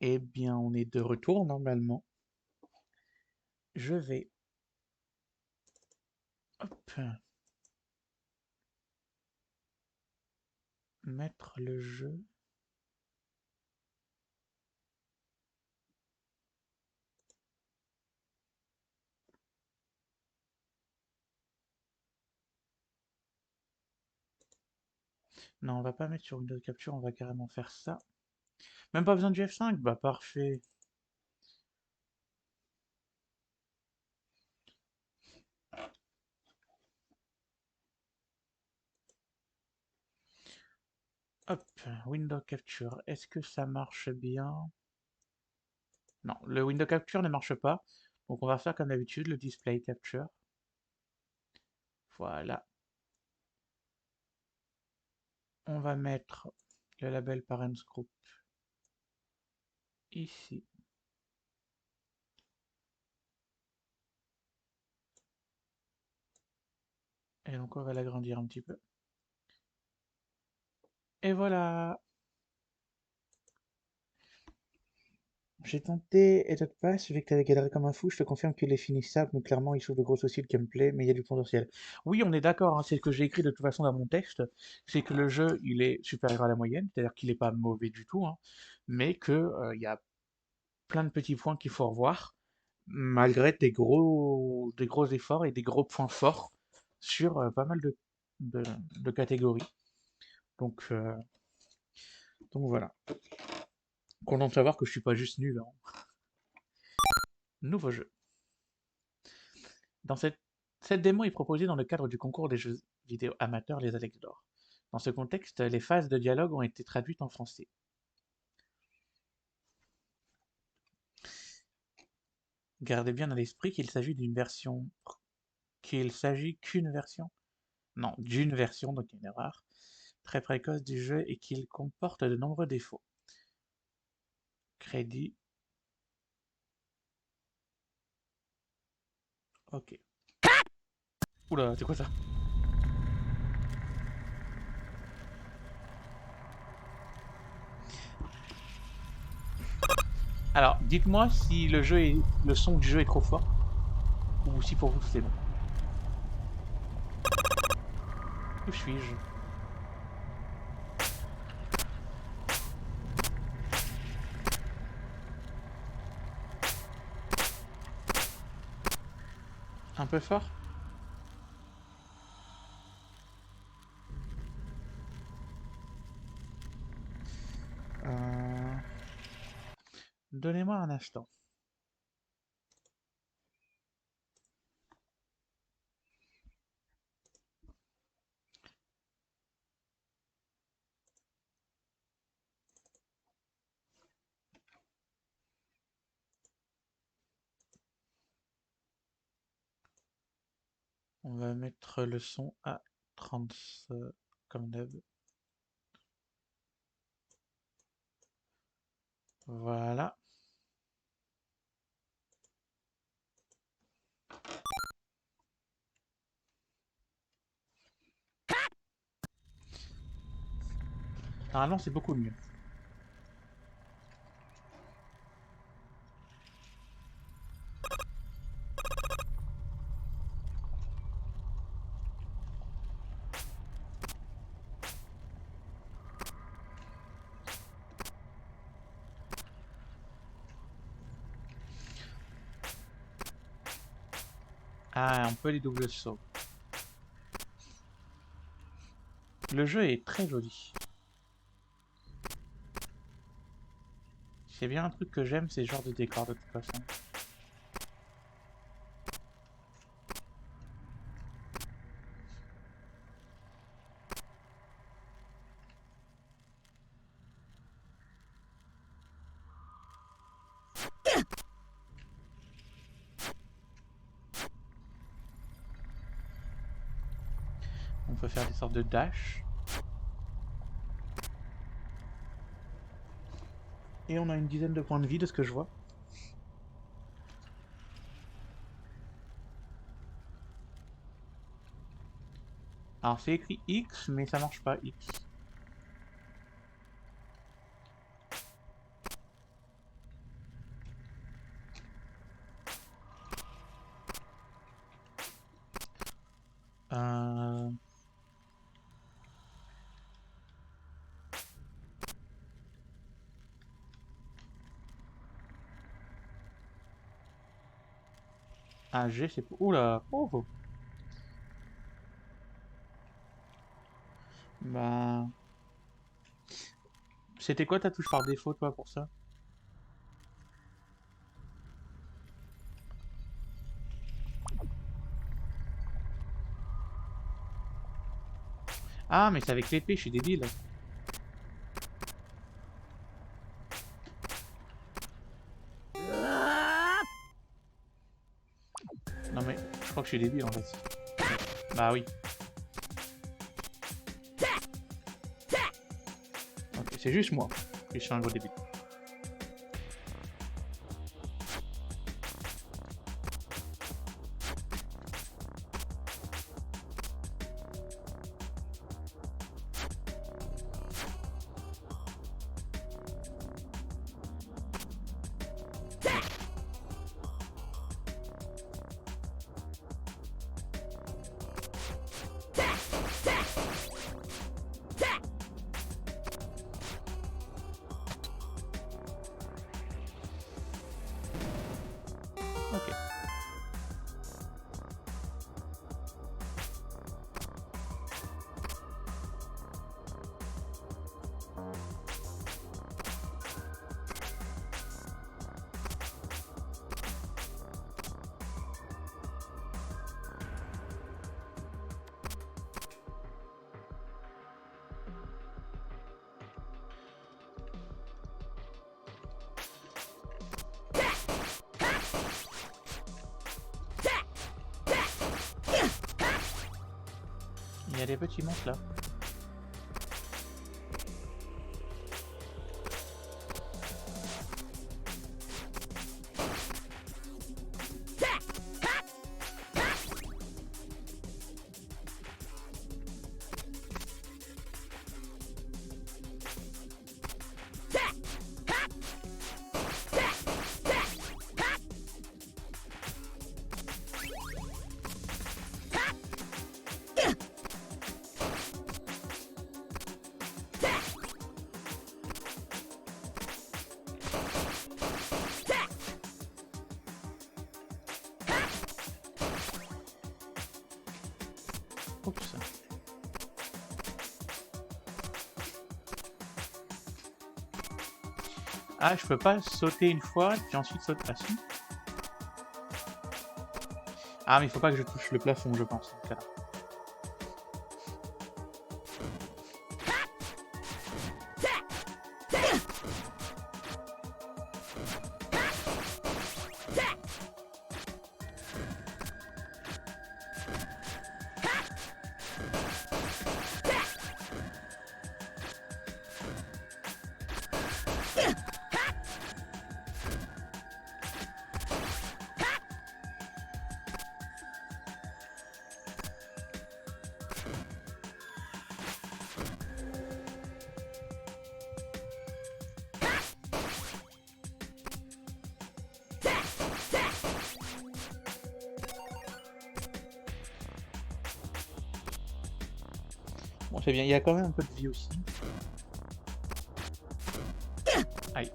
Eh bien, on est de retour normalement. Je vais hop, mettre le jeu. Non, on va pas mettre sur Windows Capture, on va carrément faire ça. Même pas besoin du F5, bah parfait. Hop, Windows Capture, est-ce que ça marche bien? Non, le Windows Capture ne marche pas. Donc on va faire comme d'habitude le Display Capture. Voilà. On va mettre le label Parents Group ici. Et donc on va l'agrandir un petit peu. Et voilà. J'ai tenté Etude Pass, vu que t'avais galéré comme un fou, je te confirme qu'il est finissable, mais clairement il souffre de gros soucis de gameplay, mais il y a du potentiel. Oui, on est d'accord, hein, c'est ce que j'ai écrit de toute façon dans mon texte, c'est que le jeu, il est supérieur à la moyenne, c'est-à-dire qu'il n'est pas mauvais du tout, hein, mais que il y a plein de petits points qu'il faut revoir, malgré des gros efforts et des gros points forts sur pas mal de, de catégories. Donc, euh, donc voilà. Content de savoir que je suis pas juste nul, hein. Nouveau jeu. Dans cette démo est proposée dans le cadre du concours des jeux vidéo amateurs Les Alex d'Or. Dans ce contexte, les phases de dialogue ont été traduites en français. Gardez bien à l'esprit qu'il s'agit qu'une version, non, d'une version, donc une erreur, très précoce du jeu et qu'il comporte de nombreux défauts. Crédit. Ok. Oula, c'est quoi ça? Alors, dites-moi si le son du jeu est trop fort, ou si pour vous c'est bon. Où suis-je? Un peu fort? Euh, Donnez-moi un instant. On va mettre le son à 30 comme d'hab. Voilà. Normalement, c'est beaucoup mieux. Ah, un peu les doubles sauts. Le jeu est très joli. C'est bien un truc que j'aime, c'est ce genre de décor de toute façon. On peut faire des sortes de dash. Et on a une dizaine de points de vie de ce que je vois. Alors c'est écrit X, mais ça marche pas X. Un G, c'est... Oula. Oh. Bah... C'était quoi ta touche par défaut, toi, pour ça? Ah, mais c'est avec l'épée, je suis débile. Non mais, je crois que je suis débile en fait. Bah oui. Ok, c'est juste moi. Je suis un gros débile. Ok. Il y a des petits monstres là. Oups. Ah, je peux pas sauter une fois, puis ensuite sauter. Ah si. Ah, mais il faut pas que je touche le plafond, je pense. Dans ce cas-là. Bon, c'est bien, il y a quand même un peu de vie aussi. Aïe.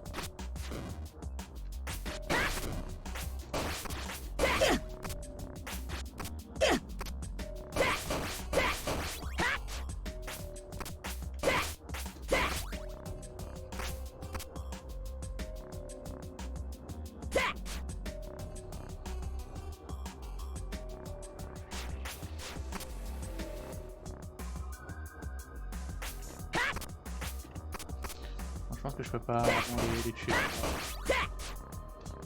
Bon, je pense que je peux pas vraiment les tuer.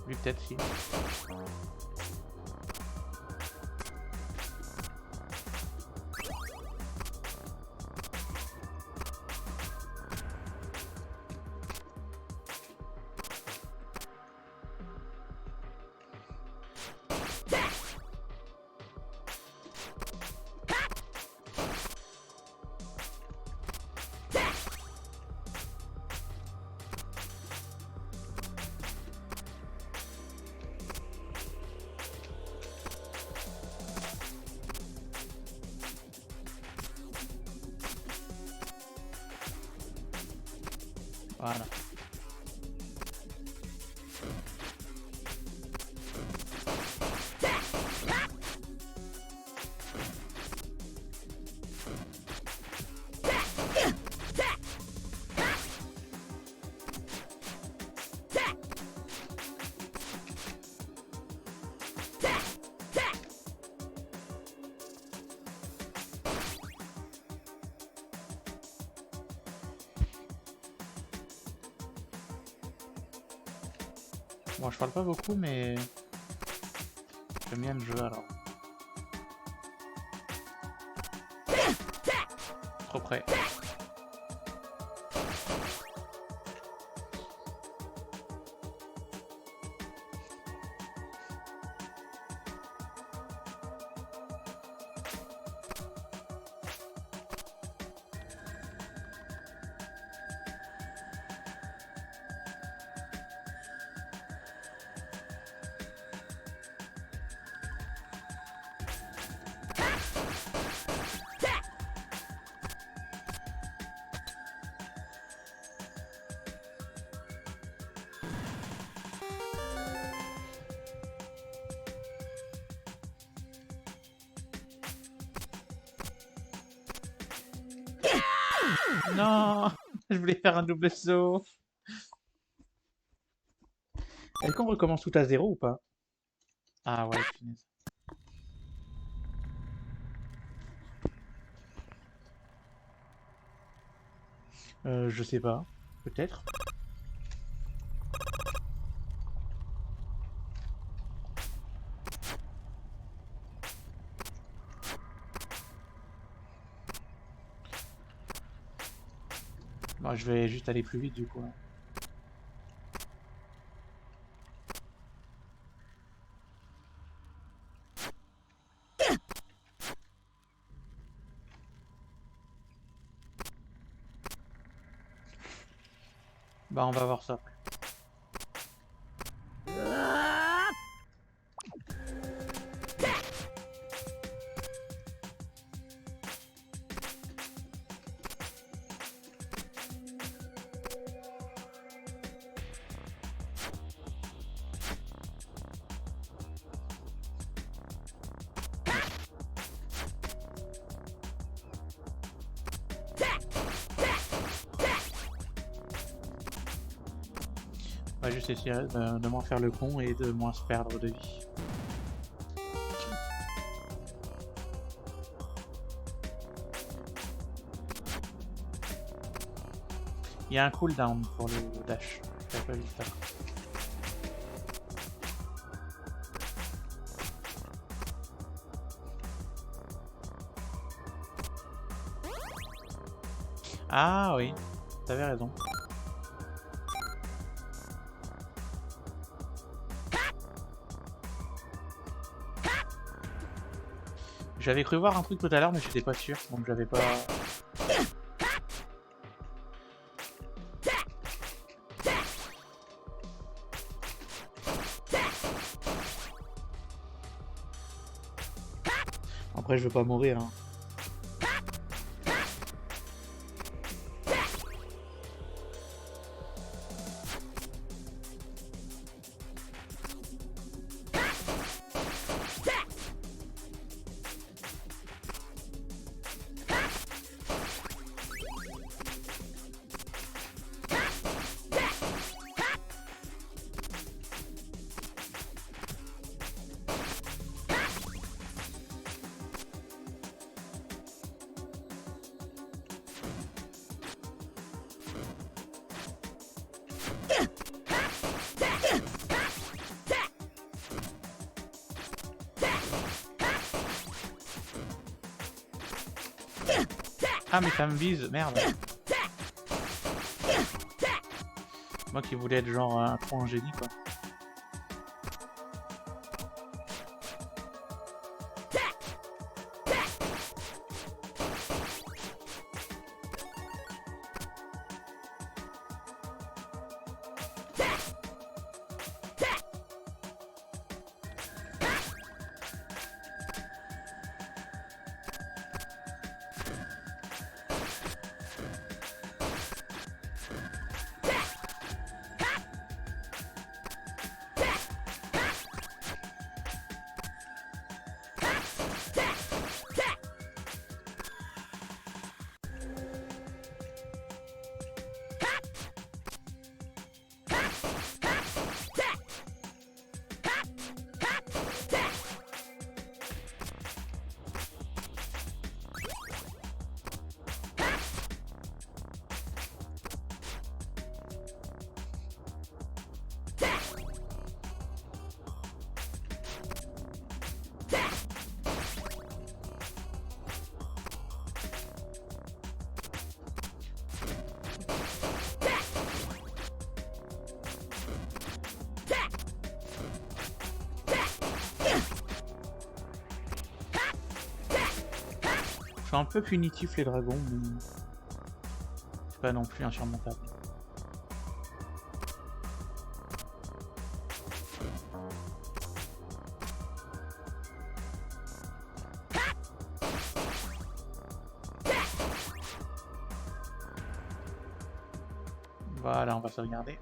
Lui peut-être si. Voilà. Bon, je parle pas beaucoup, mais j'aime bien le jeu alors. Trop près. Non, je voulais faire un double saut. Est-ce qu'on recommence tout à zéro ou pas? Ah ouais, punaise. Je sais pas. Peut-être. Bon, je vais juste aller plus vite du coup, hein. Bah, on va voir ça après. On va juste essayer de moins faire le con et de moins se perdre de vie. Il y a un cooldown pour le dash. Je l'avais pas vu tout à l'heure. Ah oui, t'avais raison. J'avais cru voir un truc tout à l'heure mais j'étais pas sûr, donc j'avais pas... Après je veux pas mourir, hein. Ah mais ça me vise, merde. Moi qui voulais être genre trop un génie quoi. sont un peu punitifs les dragons, mais c'est pas non plus insurmontable. Voilà, on va sauvegarder.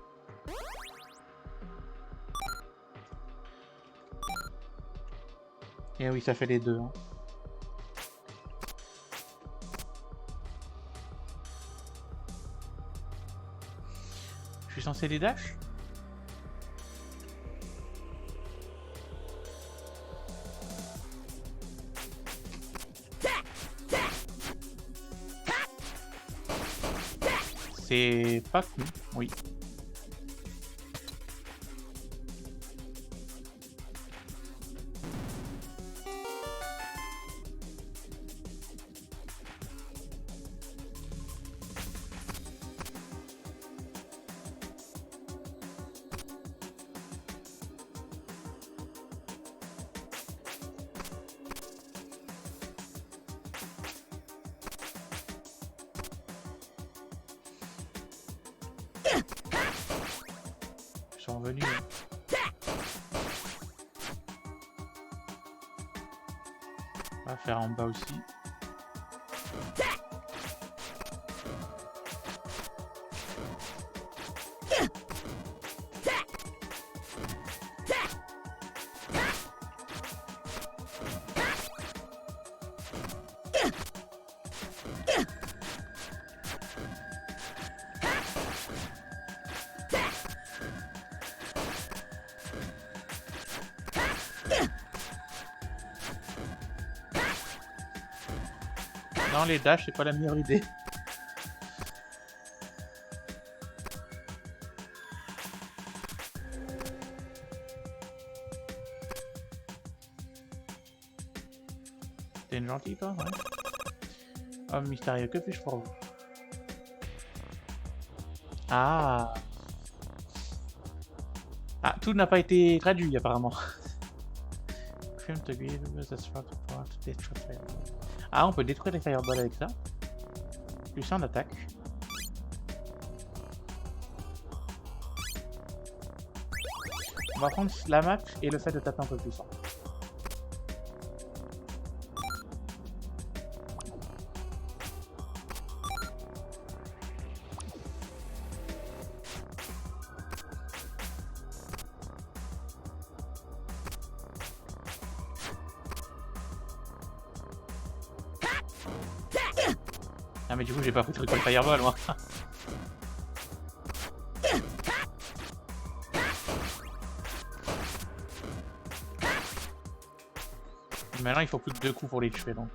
Et oui, ça fait les deux. Hein. Je suis censé les dash? C'est pas con, oui. Ils sont revenus. On va faire en bas aussi. Non, les dash, c'est pas la meilleure idée. T'es une gentille, toi, ouais. Homme mystérieux, que puis-je pour vous? Ah. Ah, tout n'a pas été traduit, apparemment. Ah, on peut détruire les fireballs avec ça. Plus en attaque. On va prendre la map et le fait de taper un peu plus fort. Ah mais du coup j'ai pas foutu le fireball moi. Maintenant il faut plus que 2 coups pour les tuer donc.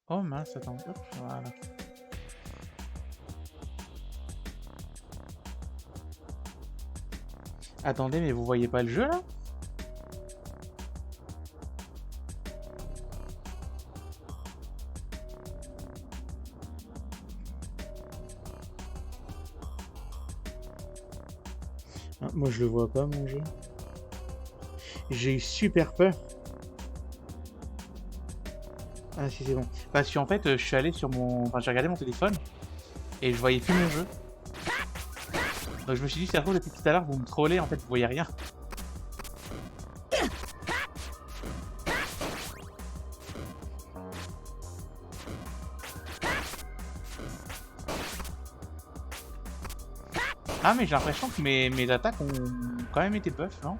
Oh mince, attends, hop, voilà. Attendez, mais vous voyez pas le jeu là? Ah, moi je le vois pas mon jeu. J'ai eu super peur. Ah si c'est bon. Parce qu'en fait je suis allé sur mon... Enfin j'ai regardé mon téléphone et je voyais plus mon jeu. Donc je me suis dit, c'est à cause depuis tout à l'heure vous me trollez, en fait vous voyez rien. Ah mais j'ai l'impression que mes attaques ont quand même été buff, non?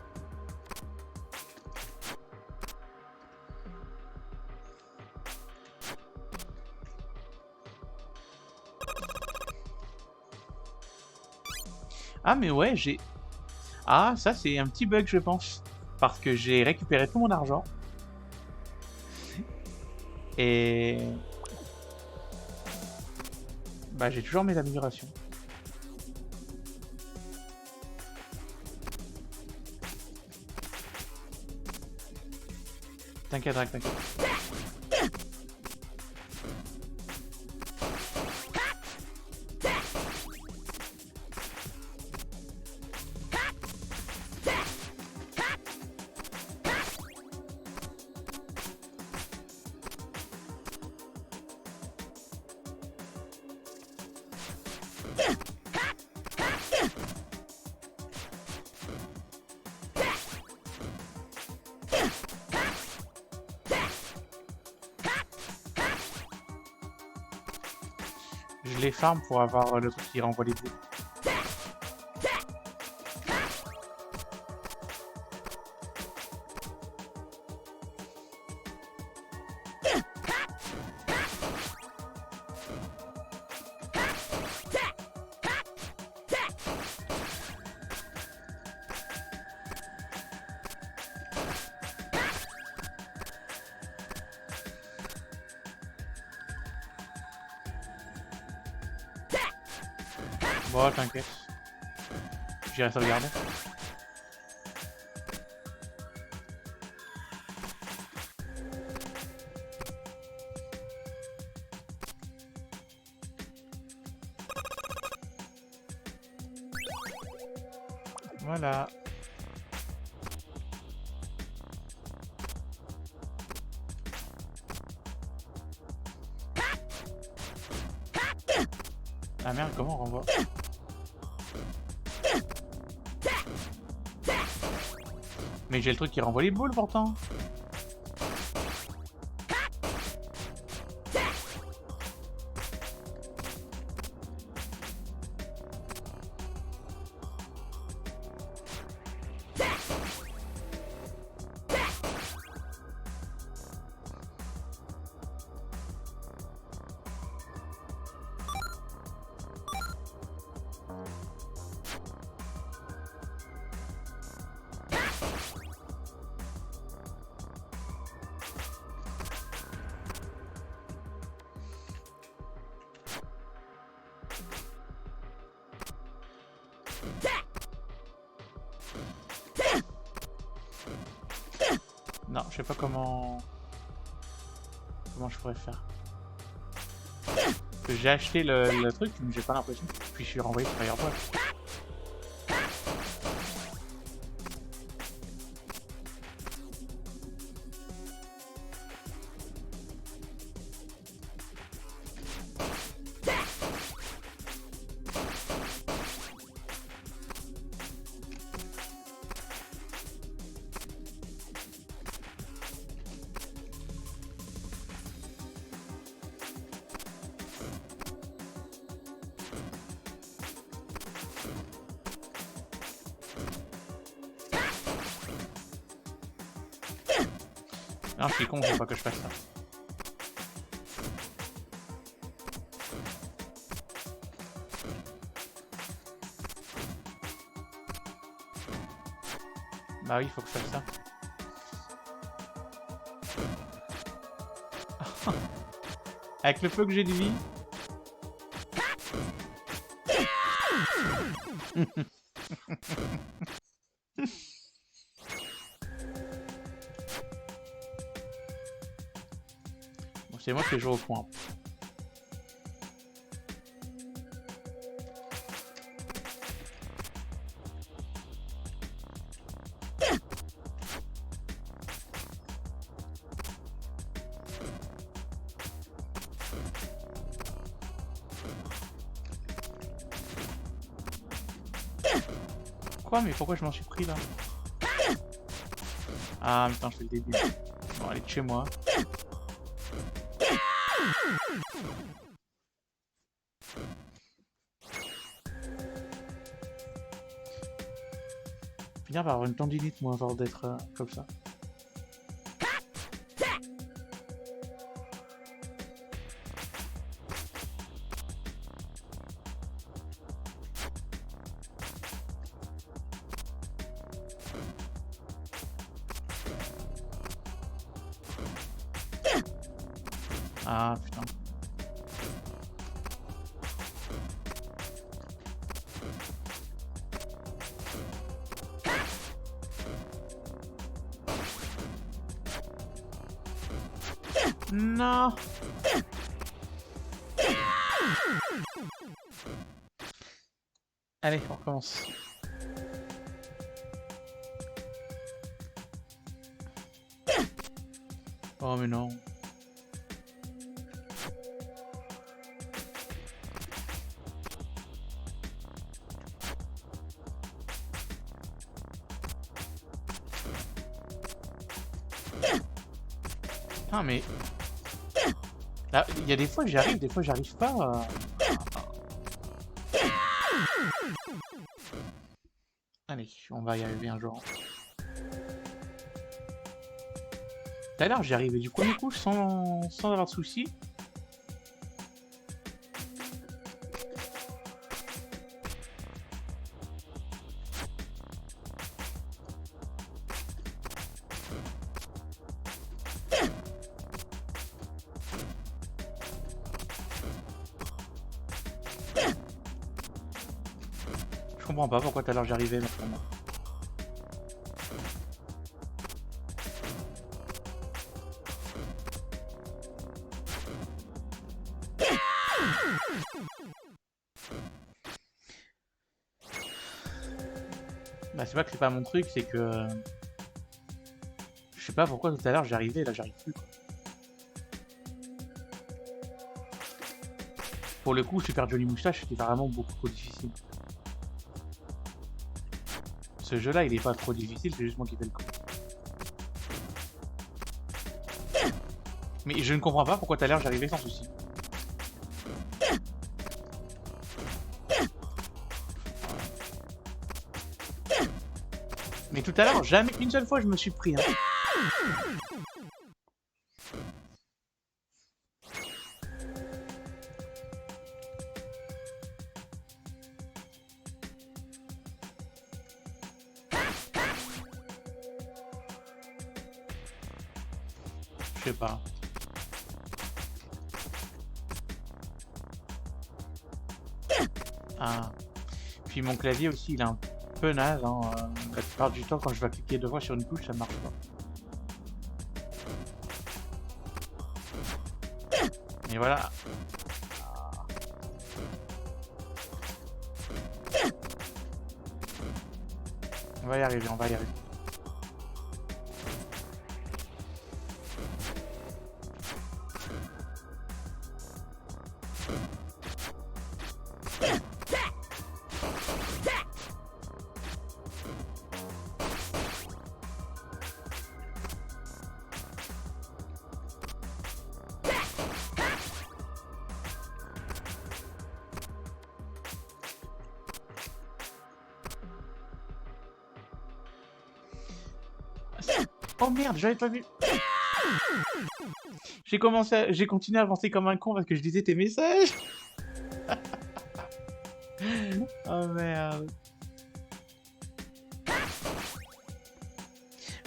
Ah mais ouais, j'ai... Ah, ça c'est un petit bug je pense. Parce que j'ai récupéré tout mon argent. Et... Bah j'ai toujours mes améliorations. T'inquiète, t'inquiète. Je les farm pour avoir le truc qui renvoie les boules. Bon, t'inquiète. J'irai sauvegarder. Voilà. Ah merde, comment on renvoie? Mais j'ai le truc qui renvoie les boules pourtant. Non, je sais pas comment je pourrais faire. Que j'ai acheté le truc, mais j'ai pas l'impression. Puis je suis renvoyé sur Firewall. Non, je suis con, faut pas que je fasse ça. Bah oui, faut que je fasse ça. Avec le peu que j'ai de vie. Bon, c'est moi qui joue au point. Quoi? Mais pourquoi je m'en suis pris là? Ah, putain, je fais le début. Bon, allez, de chez moi. Finir par avoir une tendinite, moi, avant d'être comme ça. Ah putain. Non. Allez, on recommence. Oh mais non. Putain mais... Là, il y a des fois j'y arrive, des fois j'arrive pas. Allez, on va y arriver un jour. Tout à l'heure j'y arrivais du premier coup sans avoir de soucis. Je comprends pas pourquoi tout à l'heure j'y arrivais maintenant. Bah c'est pas que c'est pas mon truc, c'est que... Je sais pas pourquoi tout à l'heure j'y arrivais et là j'arrive plus quoi. Pour le coup, Super Jolly Moustache c'était vraiment beaucoup trop difficile. Ce jeu là il est pas trop difficile, c'est juste moi qui fais le coup. Mais je ne comprends pas pourquoi tout à l'heure j'arrivais sans souci. Mais tout à l'heure, jamais une seule fois je me suis pris. Hein. Je sais pas. Ah. Puis mon clavier aussi, il est un peu naze. Hein. La plupart du temps, quand je vais cliquer deux fois sur une touche, ça marche pas. Et voilà. On va y arriver, on va y arriver. Oh merde, j'avais pas vu. J'ai continué à avancer comme un con parce que je disais tes messages. Oh merde.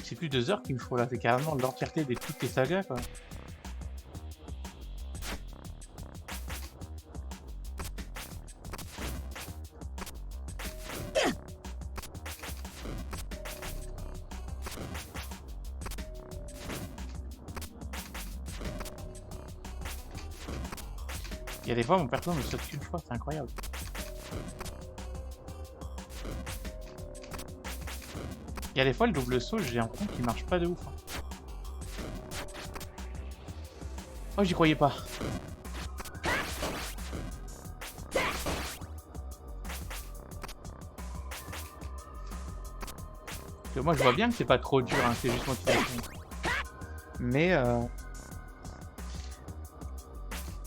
C'est plus 2 heures qu'il me faut là, c'est carrément l'entièreté de toutes tes sagas quoi. Il y a des fois mon perso me saute qu'une fois, c'est incroyable. Il y a des fois le double saut, j'ai l'impression qu'il marche pas de ouf. Hein. Oh j'y croyais pas. Parce que moi je vois bien que c'est pas trop dur, hein, c'est juste moi qui fais le con. Mais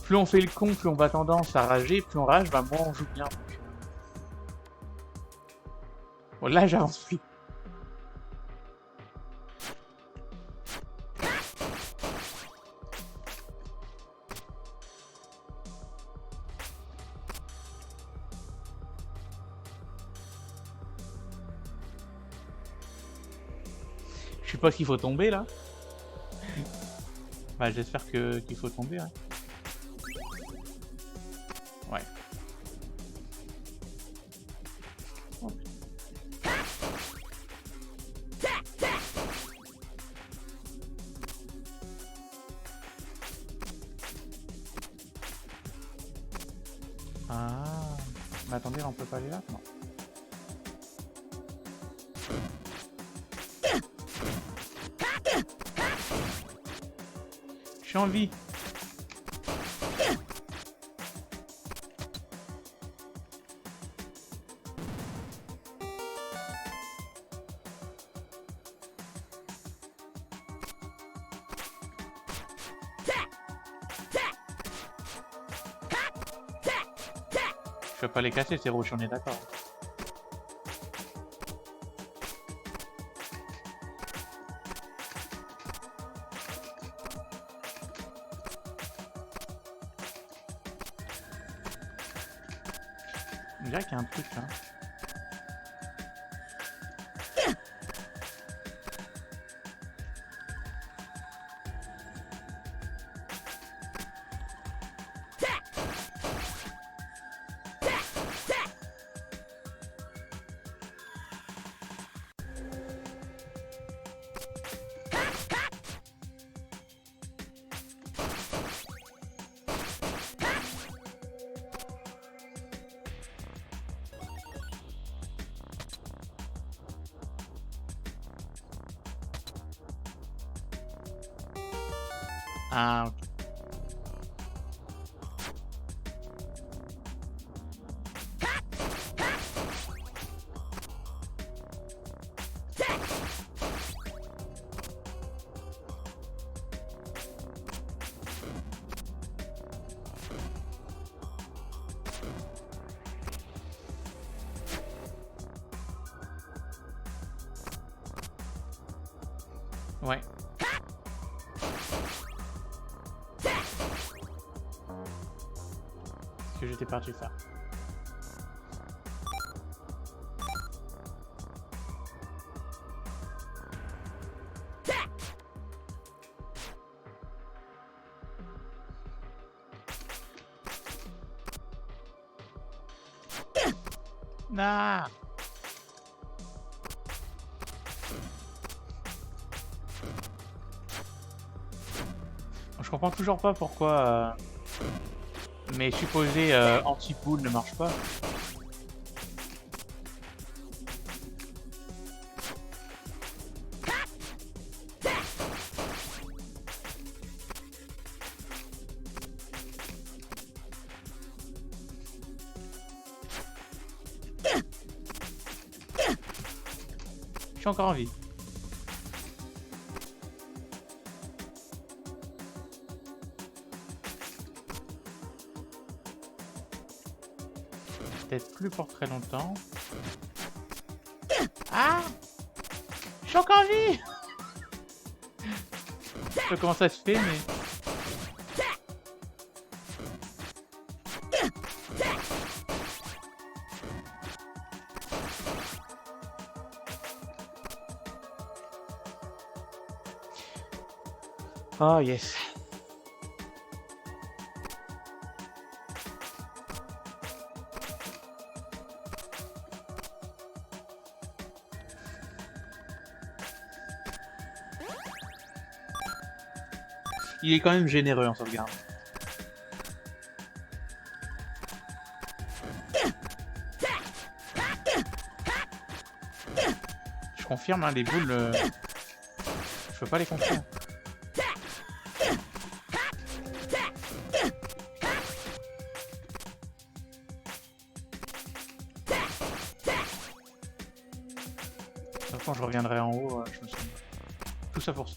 plus on fait le con, plus on va tendance à rager, plus on rage, bah moins on joue bien. Donc... Bon là j'avance plus. Je sais pas qu'il faut tomber là. Bah j'espère qu'il faut tomber. Ouais. Ah. Mais attendez, on peut pas aller là? Non. Je suis en vie. Je peux pas les casser, ces roches, on est d'accord. On dirait qu'il y a un truc là. Ah, ok. Ouais. Que j'étais parti faire. Ah. Je comprends toujours pas pourquoi mes supposés anti-pool ne marchent pas. Je suis encore en vie. Peut-être plus pour très longtemps. Ah! Je suis encore en vie! Je sais pas comment ça se fait, mais... Oh yes. Il est quand même généreux en sauvegarde. Je confirme, hein, les boules... Je peux pas les confirmer. Quand je reviendrai en haut, je me souviens. Tout ça pour ça.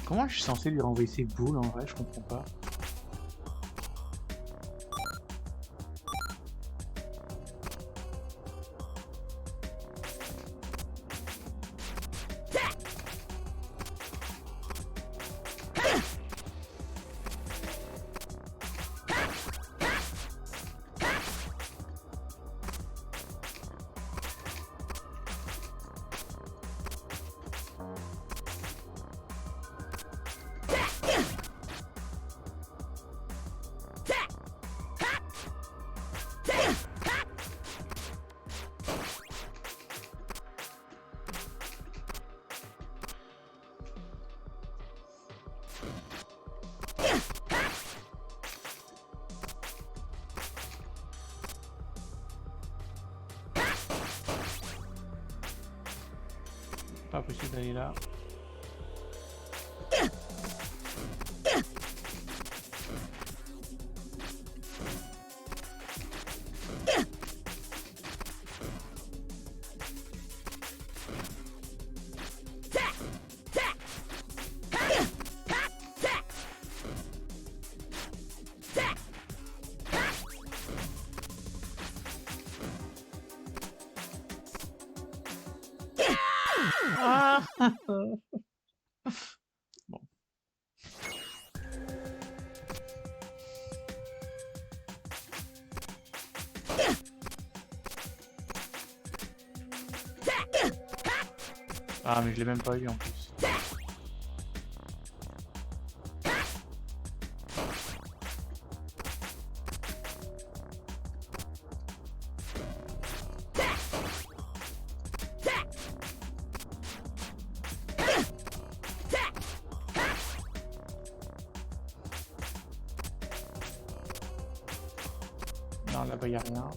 Comment je suis censé lui renvoyer ses boules en vrai, je comprends pas. d'aller là. Ah bon. Ah mais je l'ai même pas eu en plus. Non, là-bas, y a rien.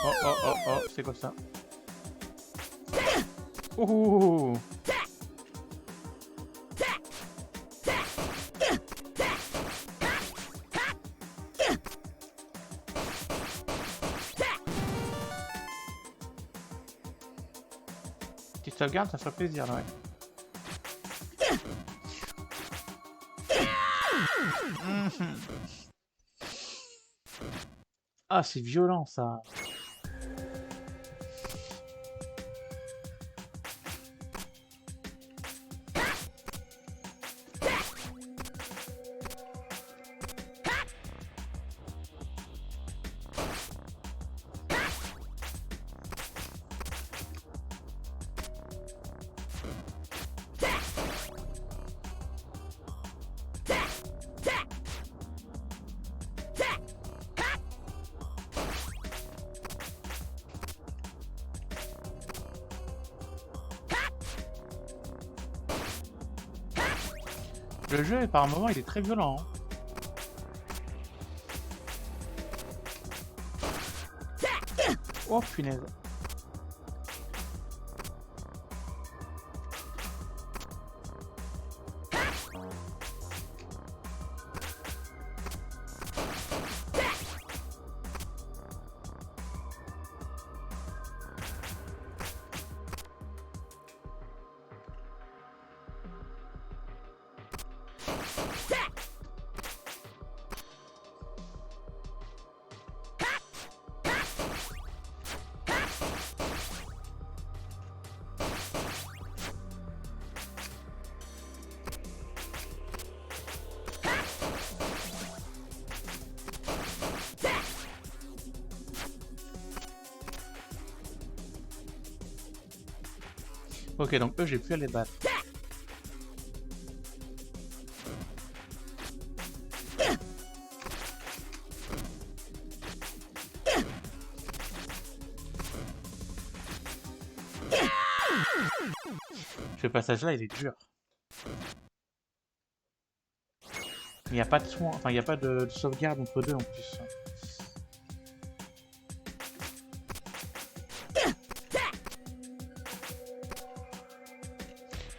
Oh oh oh oh, c'est quoi ça? Ouh. Petite sauvegarde, ça ferait plaisir là, ouais. Ah, c'est violent ça. Le jeu, par moment, il est très violent. Hein. Oh punaise. Ok, donc eux, j'ai plus à les battre. Ce passage-là, il est dur. Il n'y a pas de soin, enfin, il n'y a pas de sauvegarde entre deux en plus.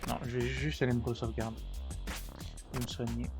Non, je vais juste aller me re-sauvegarder. Et me soigner.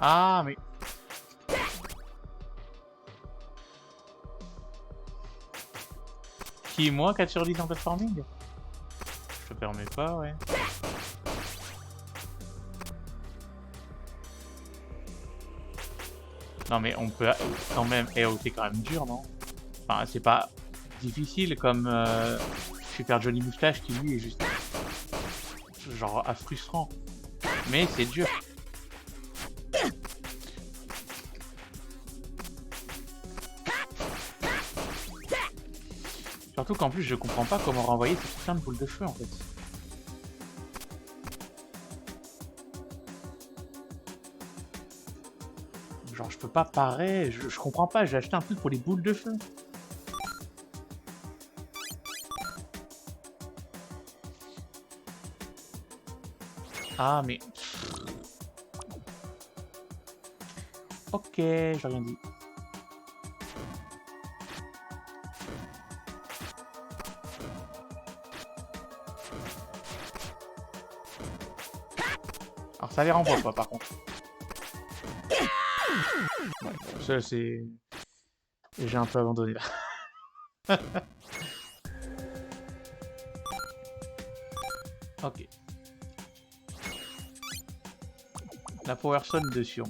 Ah, mais... Qui, moi, 4 sur 10 en platforming? Je te permets pas, ouais. Non, mais on peut quand même... Eh oh, c'est quand même dur, non? Enfin, c'est pas difficile comme Super Johnny Moustache qui, lui, est juste... genre, frustrant. Mais c'est dur. Surtout qu'en plus, je comprends pas comment renvoyer ces putains de boules de feu, en fait. Genre, je peux pas parer, je comprends pas, j'ai acheté un truc pour les boules de feu. Ah, mais... Ok, j'ai rien dit. Alors, ça les renvoie pas, par contre. Ouais, ça, c'est... J'ai un peu abandonné, là. Ok. La Power Stone de Sion.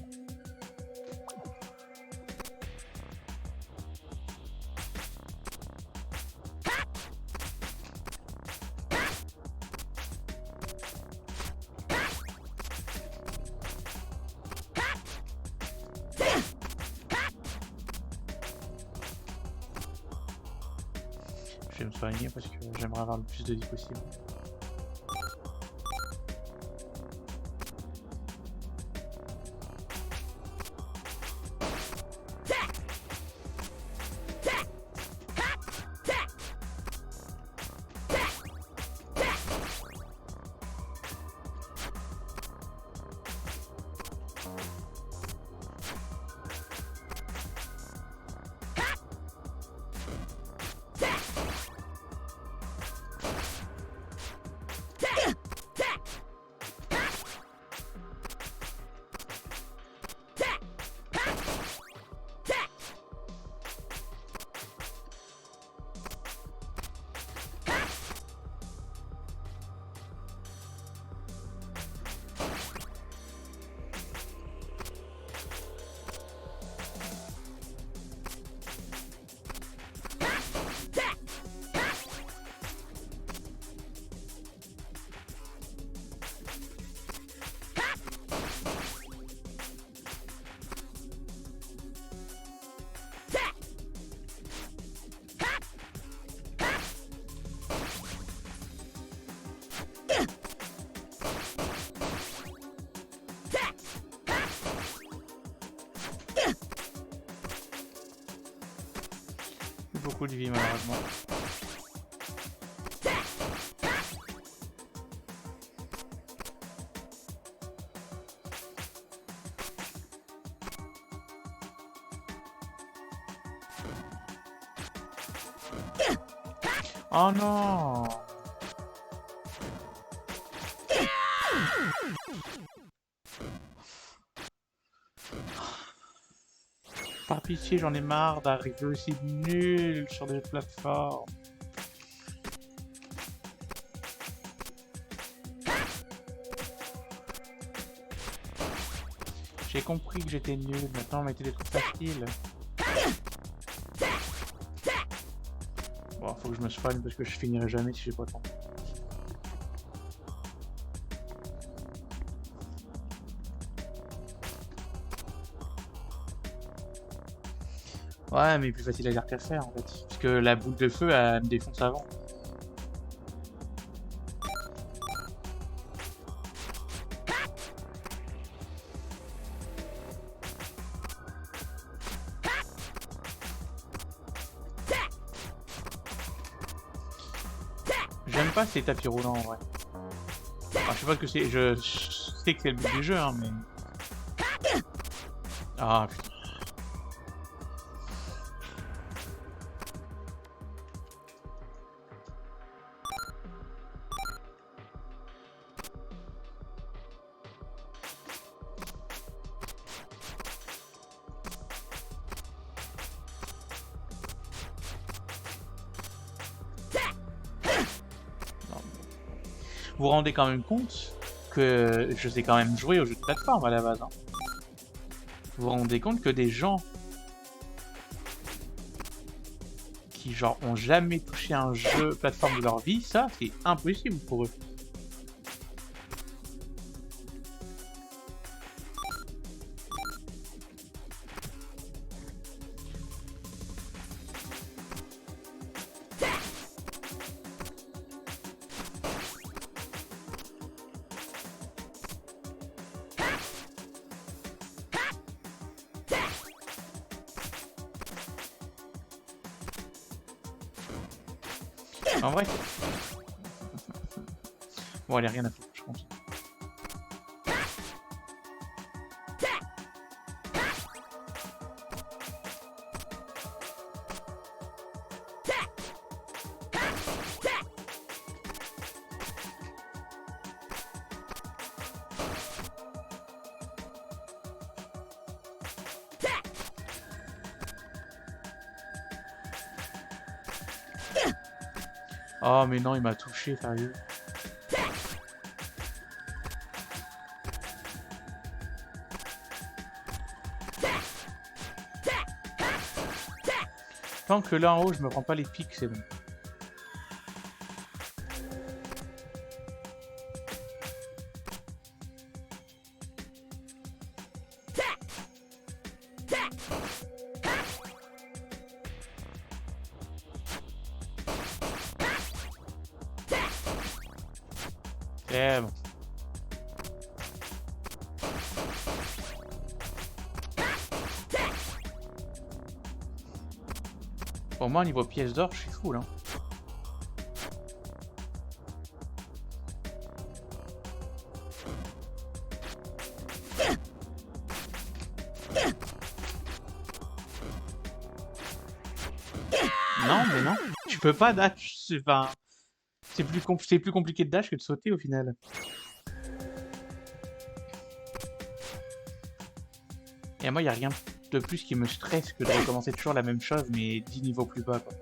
Je vais me soigner parce que j'aimerais avoir le plus de vie possible. Beaucoup de vie, malheureusement. Oh non! Par pitié, j'en ai marre d'arriver aussi nul sur des plateformes. J'ai compris que j'étais nul, maintenant on mettait des trucs faciles. Bon, faut que je me soigne parce que je finirai jamais si j'ai pas le temps. Ouais, mais plus facile à dire qu'à faire en fait. Parce que la boule de feu, elle me défonce avant. J'aime pas ces tapis roulants en vrai. Enfin, je sais pas ce que c'est, je sais que c'est le but du jeu, hein, mais... Ah putain. vous vous rendez quand même compte que je sais quand même jouer aux jeux de plateforme à la base. Hein. Vous vous rendez compte que des gens qui genre ont jamais touché un jeu plateforme de leur vie, ça c'est impossible pour eux. En vrai, bon, elle a rien à foutre, je pense. Oh mais non, il m'a touché, sérieux. Tant que là en haut je me prends pas les pics, c'est bon. C'est bon. Pour moi, niveau pièces d'or, je suis full. Hein. Non, mais non. Tu peux pas dash. Enfin, c'est plus compliqué de dash que de sauter au final. Et moi, il n'y a rien de plus qui me stresse que de recommencer toujours la même chose, mais 10 niveaux plus bas, quoi.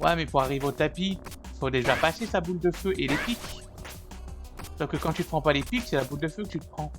Ouais, mais pour arriver au tapis, faut déjà passer sa boule de feu et les pics. Sauf que quand tu te prends pas les pics, c'est la boule de feu que tu te prends.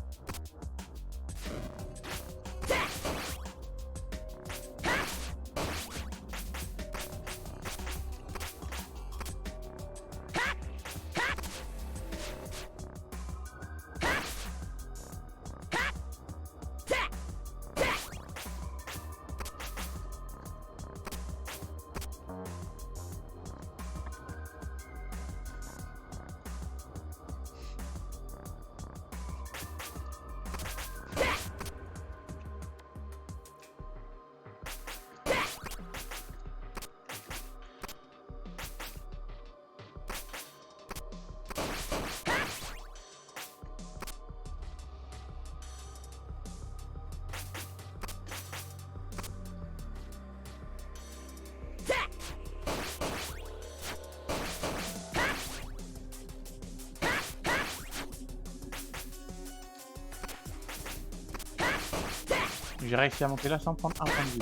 J'ai réussi à monter là sans prendre un point de vue.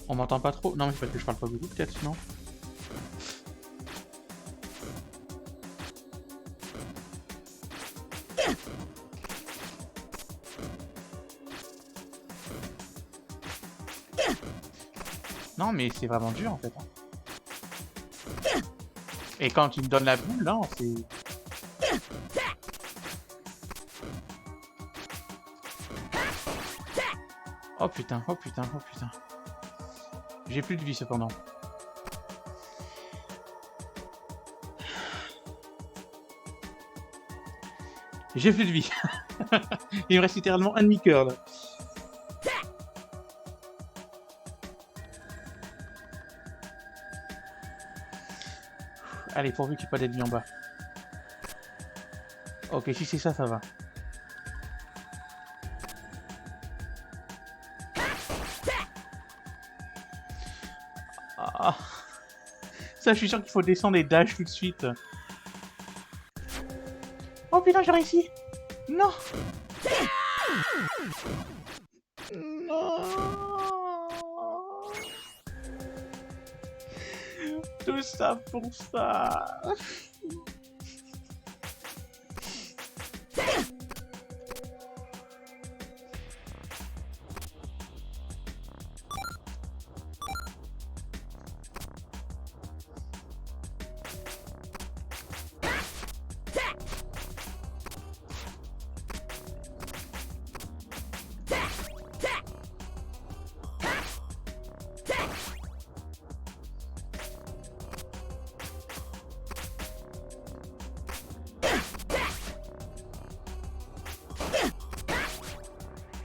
On m'entend pas trop? Non, mais c'est parce que je parle pas beaucoup, peut-être, non? Non, mais c'est vraiment dur, en fait. Hein. Et quand tu me donnes la boule, non, c'est... Oh putain, oh putain, oh putain. J'ai plus de vie, cependant. J'ai plus de vie. Il me reste littéralement un demi-cœur, là. Allez, pourvu qu'il n'y ait pas d'ennemis en bas. Ok, si c'est ça, ça va. Ah. Ça, je suis sûr qu'il faut descendre et dash tout de suite. Oh putain, j'ai réussi. Non. Non. Tout ça pour ça.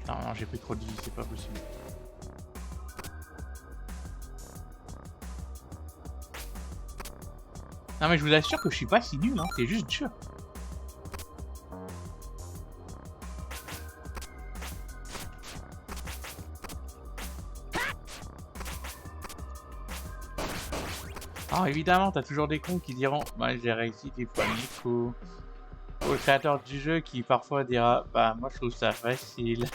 Non, non, j'ai pris trop de vie, c'est pas possible. Non mais je vous assure que je suis pas si nul, hein, c'est juste dur. Alors évidemment, t'as toujours des cons qui diront « Bah j'ai réussi tes premiers coups ». Ou le créateur du jeu qui parfois dira « Bah moi je trouve ça facile ».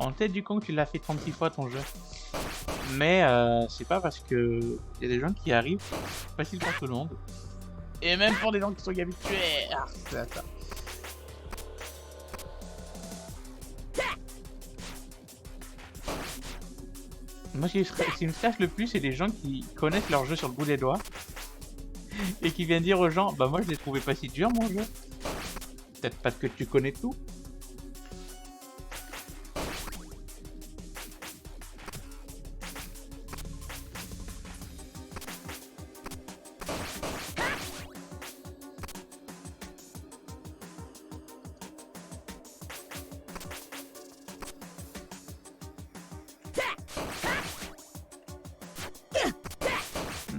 En tête du con que tu l'as fait 36 fois ton jeu. Mais c'est pas parce que y a des gens qui arrivent, facile pour tout le monde. Et même pour des gens qui sont habitués. Ah, c'est ça. Moi, ce qui me stresse le plus, c'est des gens qui connaissent leur jeu sur le bout des doigts et qui viennent dire aux gens, bah moi je l'ai trouvé pas si dur mon jeu. Peut-être parce que tu connais tout.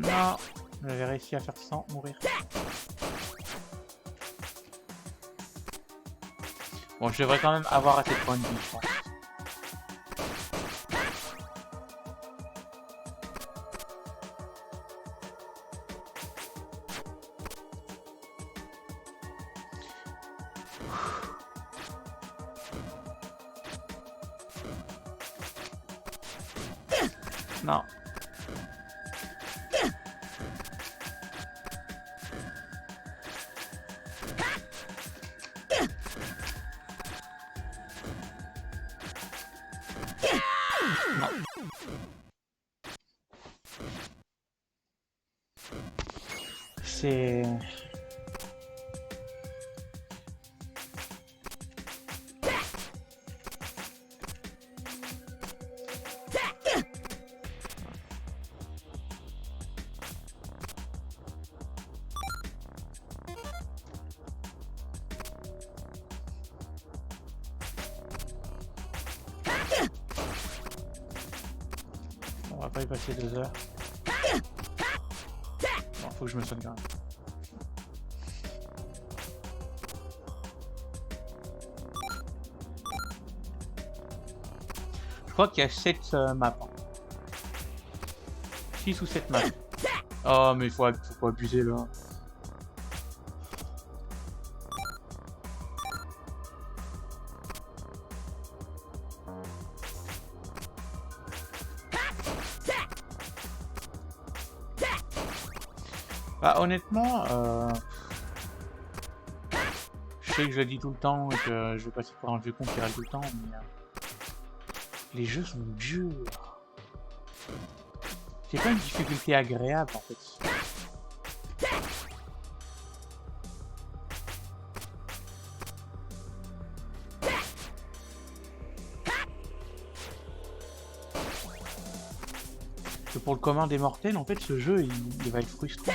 Non, j'avais réussi à faire sans mourir. Bon, je devrais quand même avoir assez de points de vie, je pense. Non. C'est... On va pas y passer 2 heures. Bon, faut que je me soigne quand même. Je crois qu'il y a 7 maps. 6 ou 7 maps. Oh mais faut pas abuser là. Bah honnêtement, je sais que je le dis tout le temps et que je vais passer pour un vieux con qui râle tout le temps, mais les jeux sont durs. C'est pas une difficulté agréable en fait. Que pour le commun des mortels, en fait, ce jeu, il va être frustrant.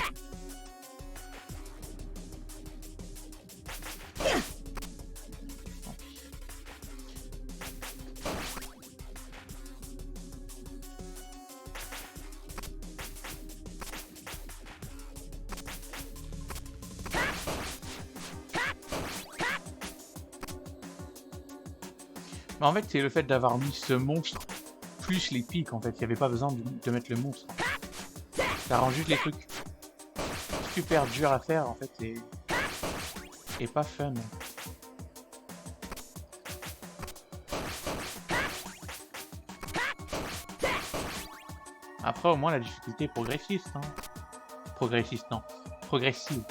Mais en fait, c'est le fait d'avoir mis ce monstre plus les pics en fait. Il n'y avait pas besoin de mettre le monstre. Ça rend juste les trucs super durs à faire en fait et pas fun. Après au moins la difficulté est progressiste. Hein. Progressiste non. Progressive.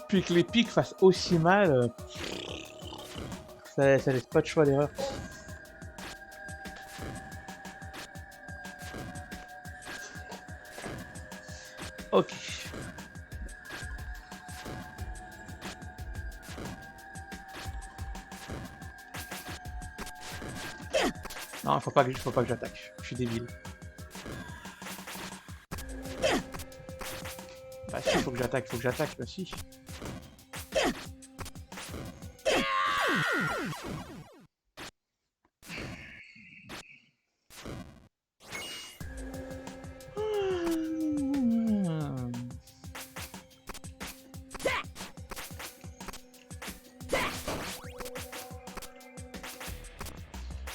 Puis que les pics fassent aussi mal, ça laisse pas de choix d'erreur. Ok. Non, faut pas que j'attaque. Je suis débile. Bah si, faut que j'attaque, bah si.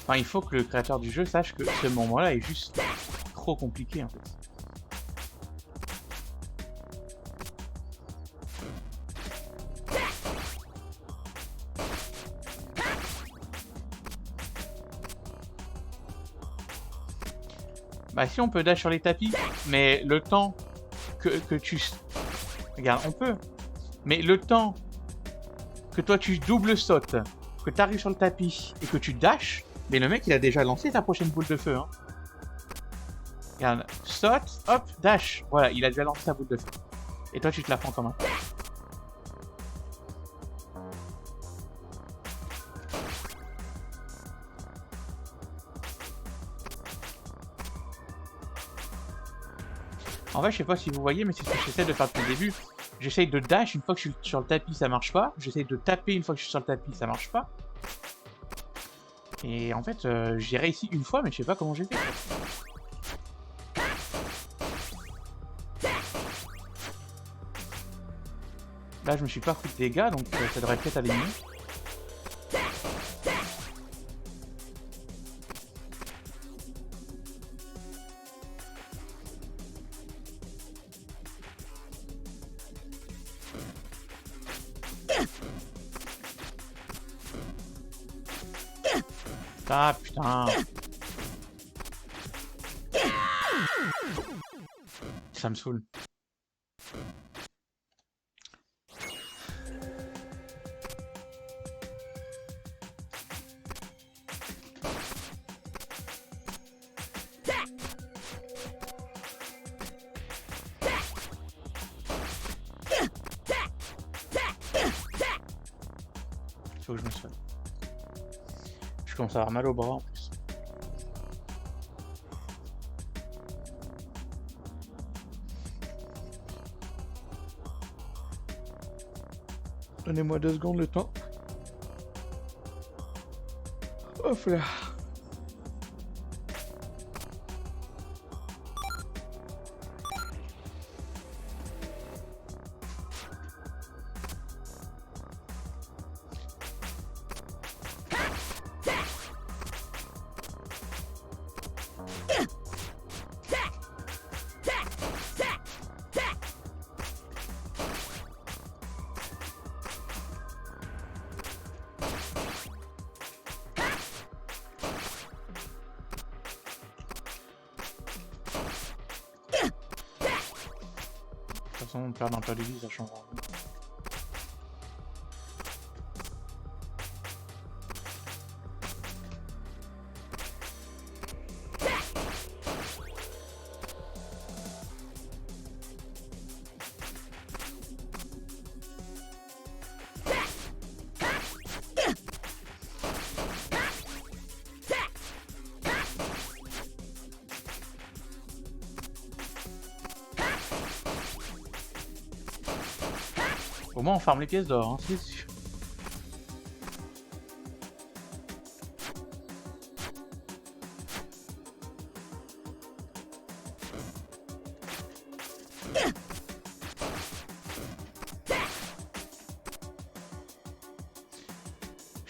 Enfin, il faut que le créateur du jeu sache que ce moment-là est juste trop compliqué en fait. Bah si on peut dash sur les tapis, mais le temps que tu... Regarde, on peut. Mais le temps que toi tu double sautes, que tu arrives sur le tapis et que tu dashes, mais le mec il a déjà lancé ta prochaine boule de feu. Hein. Regarde, saute, hop, dash. Voilà, il a déjà lancé sa boule de feu. Et toi tu te la prends comment? En fait, je sais pas si vous voyez, mais c'est ce que j'essaie de faire depuis le début. J'essaye de dash une fois que je suis sur le tapis, ça marche pas. J'essaye de taper une fois que je suis sur le tapis, ça marche pas. Et en fait, j'ai réussi une fois, mais je sais pas comment j'ai fait. Là, je me suis pas pris de dégâts, donc ça devrait peut-être aller mieux. Ah putain. Ça me saoule. Faut que je me soigne. Je commence à avoir mal au bras en plus. Donnez-moi 2 secondes le temps. Hop là. De toute façon, on perd un peu de vie, ça change rien. Au moins on farme les pièces d'or, hein, c'est sûr.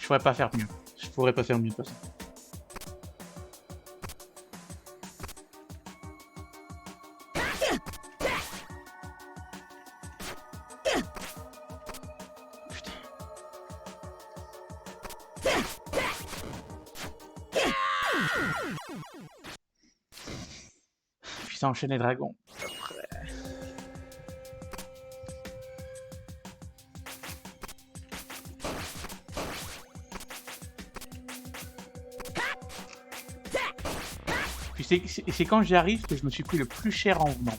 Je pourrais pas faire mieux. Je pourrais pas faire mieux de toute façon. Puis ça enchaîne les dragons. Puis c'est quand j'y arrive que je me suis pris le plus cher en venant.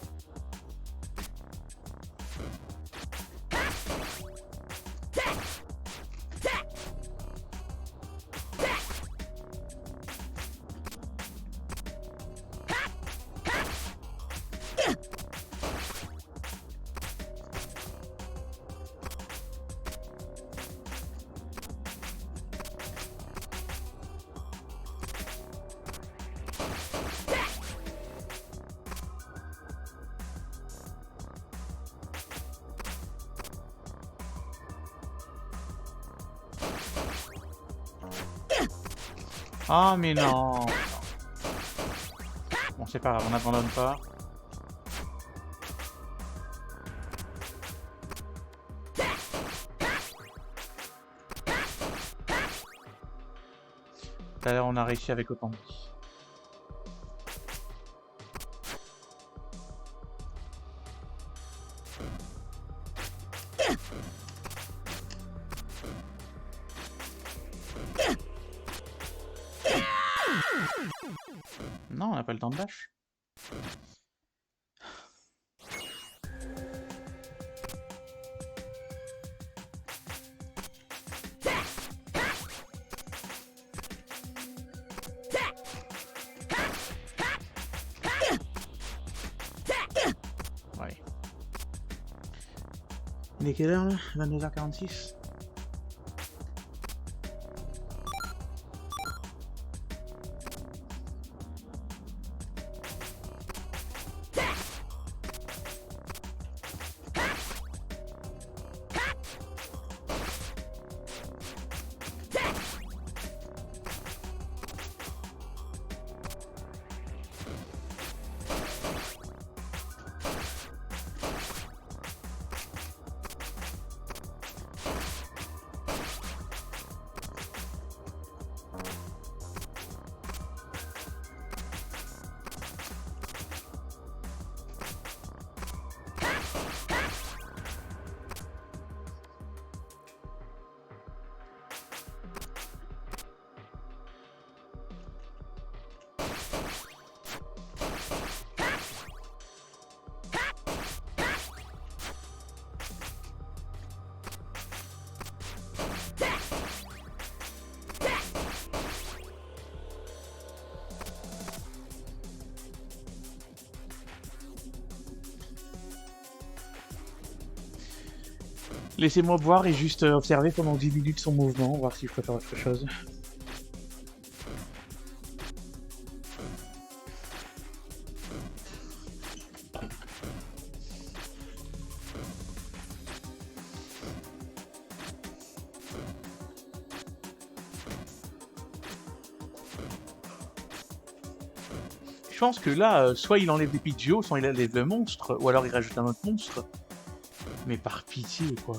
Ah mais non. Bon c'est pas grave, on n'abandonne pas. Tout à l'heure on a réussi avec autant de vie. Non, on n'a pas le temps de dash. Ouais. Il est quelle heure là? 22h46. Laissez-moi voir et juste observer pendant 10 minutes son mouvement, voir si je peux faire autre chose. Je pense que là, soit il enlève des Pidgeot, soit il enlève le monstre, ou alors il rajoute un autre monstre. Mais par pitié, quoi.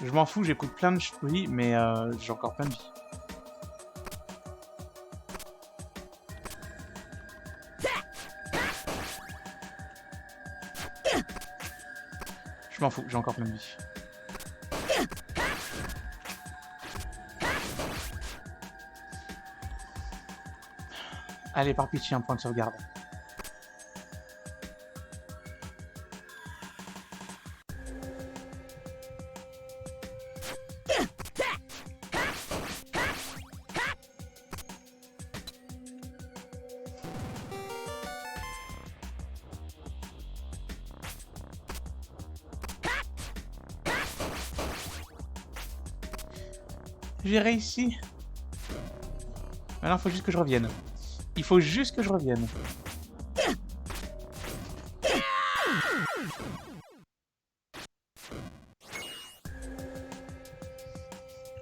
Je m'en fous, j'ai pris plein de fruits, mais j'ai encore plein de vie. Je m'en fous, j'ai encore plein de vie. Allez, par pitié, un point de sauvegarde. J'ai réussi. Maintenant, il faut juste que je revienne. Il faut juste que je revienne.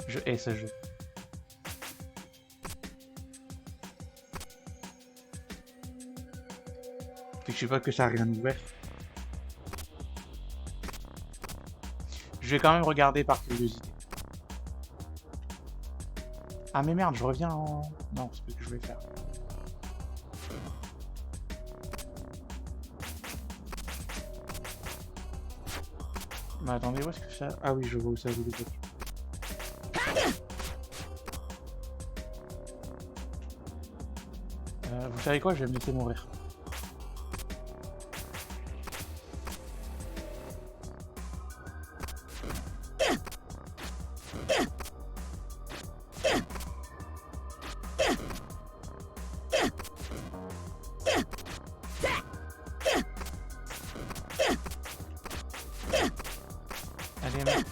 Je hais ce jeu. Puis je sais pas que ça a rien ouvert. Je vais quand même regarder par curiosité. Ah mais merde, je reviens en... Non, c'est pas ce que je voulais faire. Mais attendez, où est-ce que ça... Ah oui, je vois où ça joue les autres. Vous savez quoi, je vais me laisser mourir. Allez, merde.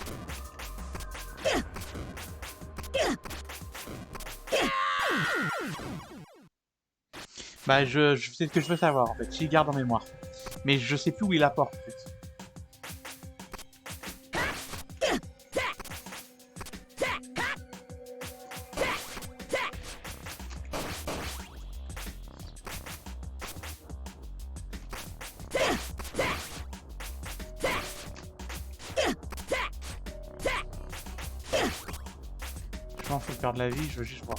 Bah, je sais ce que je veux savoir, en fait. J'y garde en mémoire. Mais je sais plus où il la porte, en fait. Je m'en fous de perdre la vie, je veux juste voir.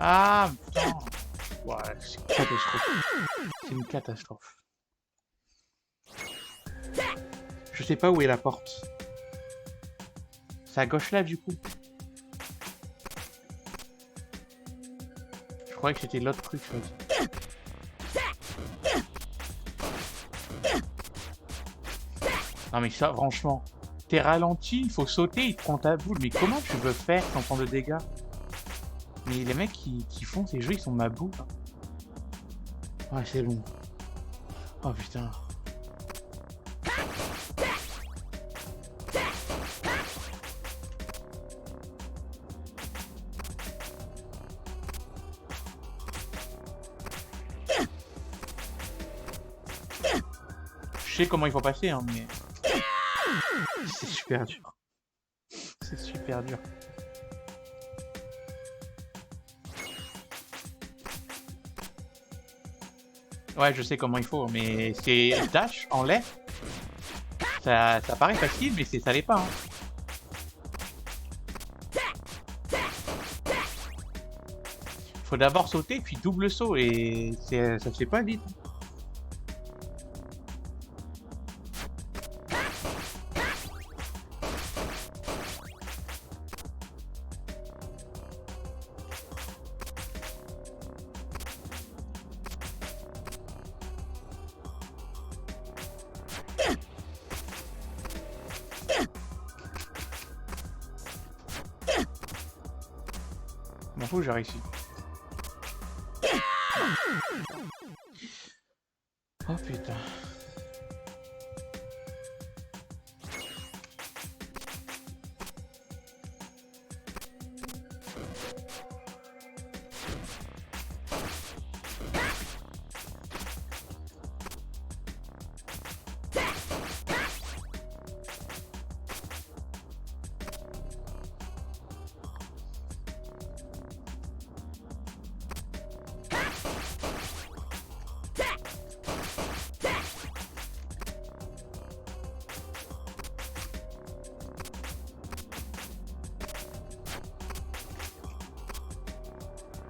Ah, putain. Ouais, c'est une catastrophe. C'est une catastrophe. Je sais pas où est la porte. C'est à gauche là, du coup. Je croyais que c'était l'autre truc, ça. Non mais ça, franchement, t'es ralenti, il faut sauter, il te prend ta boule. Mais comment tu veux faire sans prendre de dégâts? Mais les mecs qui font ces jeux, ils sont ma boule. Hein. Ouais, c'est long. Oh putain. Je sais comment il faut passer, hein, mais... C'est super dur. C'est super dur. Ouais, je sais comment il faut, mais c'est dash en l'air. Ça paraît facile, mais ça l'est pas. Hein. Faut d'abord sauter, puis double saut, et ça se fait pas vite. M'en fous, j'ai réussi. Oh putain.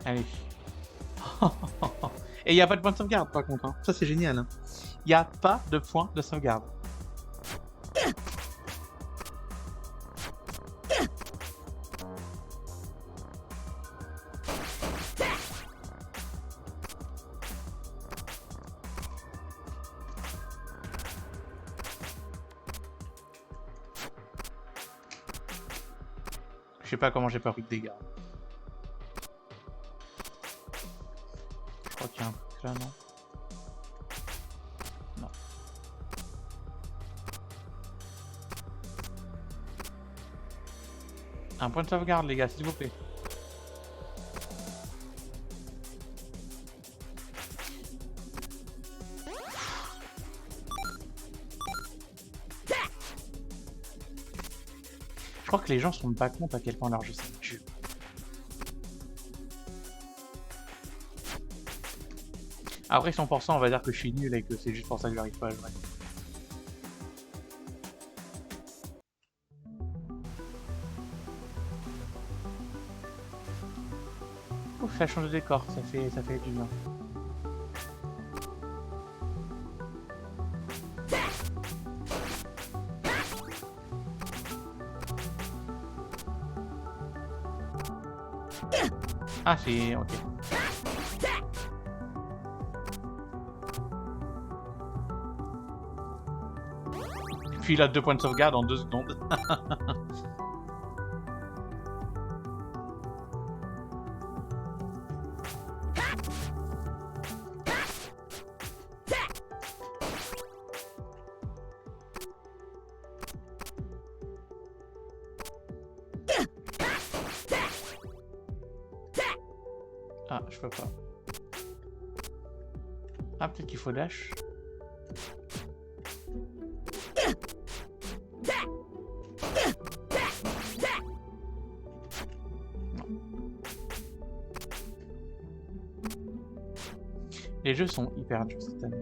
Allez. Et il n'y a pas de point de sauvegarde par contre. Hein. Ça c'est génial. Hein. Il n'y a pas de point de sauvegarde. Je sais pas comment j'ai pas pris de dégâts. Je crois qu'il y a un truc là, non? Non. Un point de sauvegarde, les gars, s'il vous plaît. Je crois que les gens se rendent pas compte à quel point leur jeu c'est dur. Après 100%, on va dire que je suis nul et que c'est juste pour ça que j'arrive pas à jouer. Ouf, ça change de décor, ça fait du bien. Ah, c'est... ok. Et puis il a 2 points de sauvegarde en 2 secondes. Ah, je peux pas. Ah, peut-être qu'il faut dash. Les jeux sont hyper durs cette année.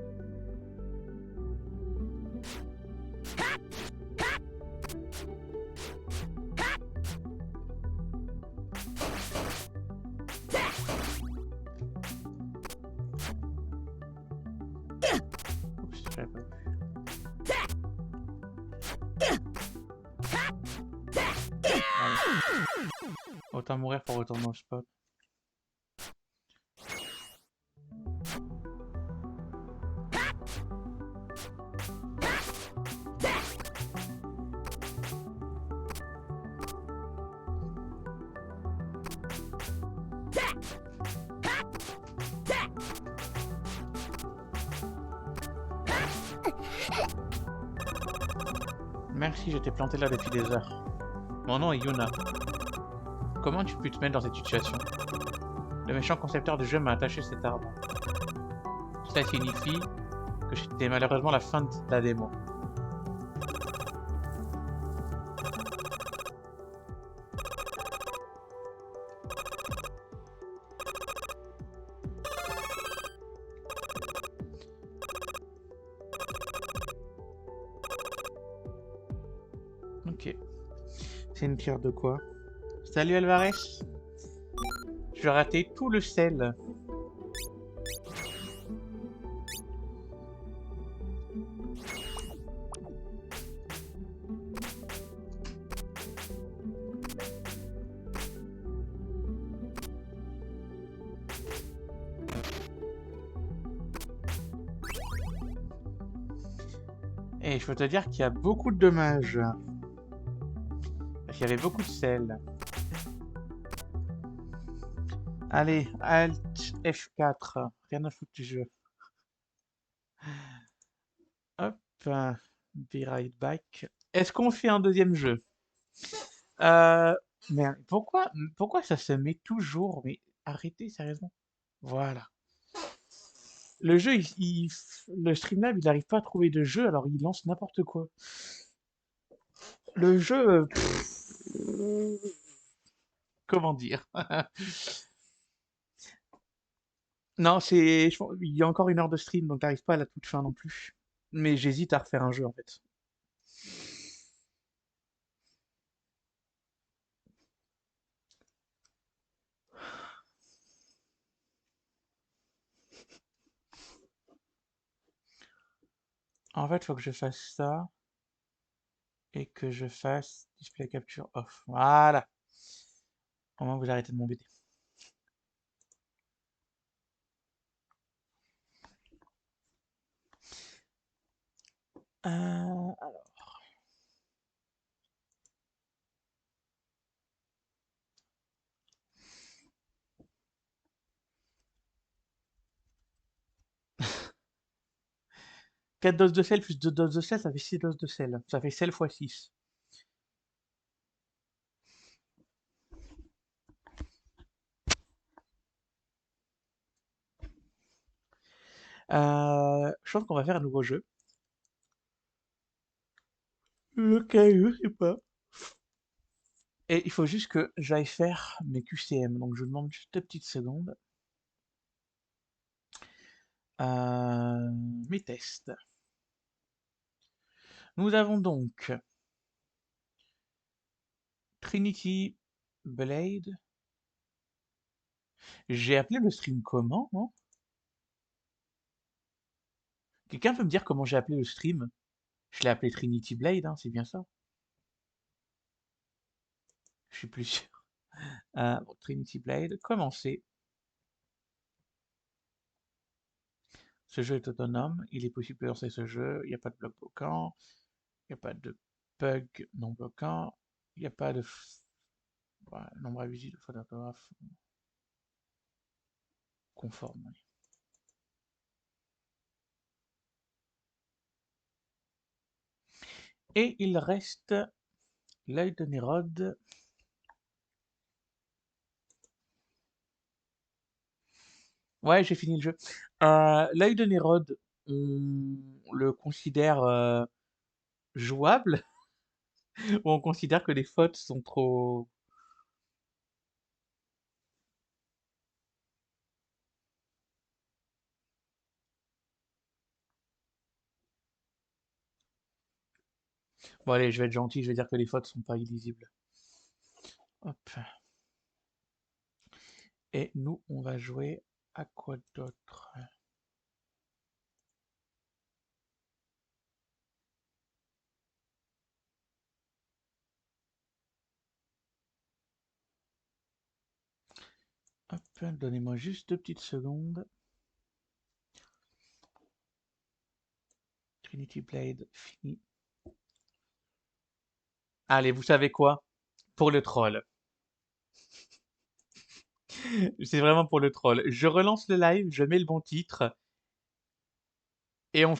Oups, j'avais pas vu. Allez. Autant mourir pour retourner au spot. Merci, j'étais planté là depuis des heures. Mon nom est Yuna. Comment tu peux te mettre dans cette situation? Le méchant concepteur du jeu m'a attaché cet arbre. Cela signifie que c'était malheureusement la fin de la démo. Ok. C'est une pierre de quoi? Salut Alvarez. J'ai raté tout le sel. Et je peux te dire qu'il y a beaucoup de dommages. Parce qu'il y avait beaucoup de sel. Allez, Alt F4. Rien à foutre du jeu. Hop. Be right back. Est-ce qu'on fait un deuxième jeu? Merde, pourquoi ça se met toujours? Mais arrêtez, sérieusement. Voilà. Le jeu, le Streamlab, il n'arrive pas à trouver de jeu, alors il lance n'importe quoi. Le jeu, comment dire? Non, il y a encore 1 heure de stream, donc t'arrives pas à la toute fin non plus. Mais j'hésite à refaire un jeu en fait. En fait, faut que je fasse ça et que je fasse display capture off. Voilà. Au moins, vous arrêtez de m'embêter. Alors. 4 doses de sel plus 2 doses de sel, ça fait 6 doses de sel. Ça fait sel fois 6. Je pense qu'on va faire un nouveau jeu. Lequel, je sais pas. Et il faut juste que j'aille faire mes QCM. Donc je vous demande juste 2 petites secondes. Mes tests. Nous avons donc Trinity Blade. J'ai appelé le stream comment, non? Quelqu'un peut me dire comment j'ai appelé le stream? Je l'ai appelé Trinity Blade, hein, c'est bien ça? Je suis plus sûr. Bon, Trinity Blade, commencer. Ce jeu est autonome, il est possible de lancer ce jeu, il n'y a pas de bloc bloquant, il n'y a pas de bug non bloquant, il n'y a pas de ouais, nombre à visite de faute d'orthographe conforme. Oui. Et il reste l'œil de Nérode. Ouais, j'ai fini le jeu. L'œil de Nérode, on le considère jouable ou on considère que les fautes sont trop... Bon allez, je vais être gentil, je vais dire que les fautes sont pas illisibles. Hop. Et nous, on va jouer à quoi d'autre? Hop, donnez-moi juste 2 petites secondes. Trinity Blade, fini. Allez, vous savez quoi? Pour le troll. C'est vraiment pour le troll. Je relance le live, je mets le bon titre, et on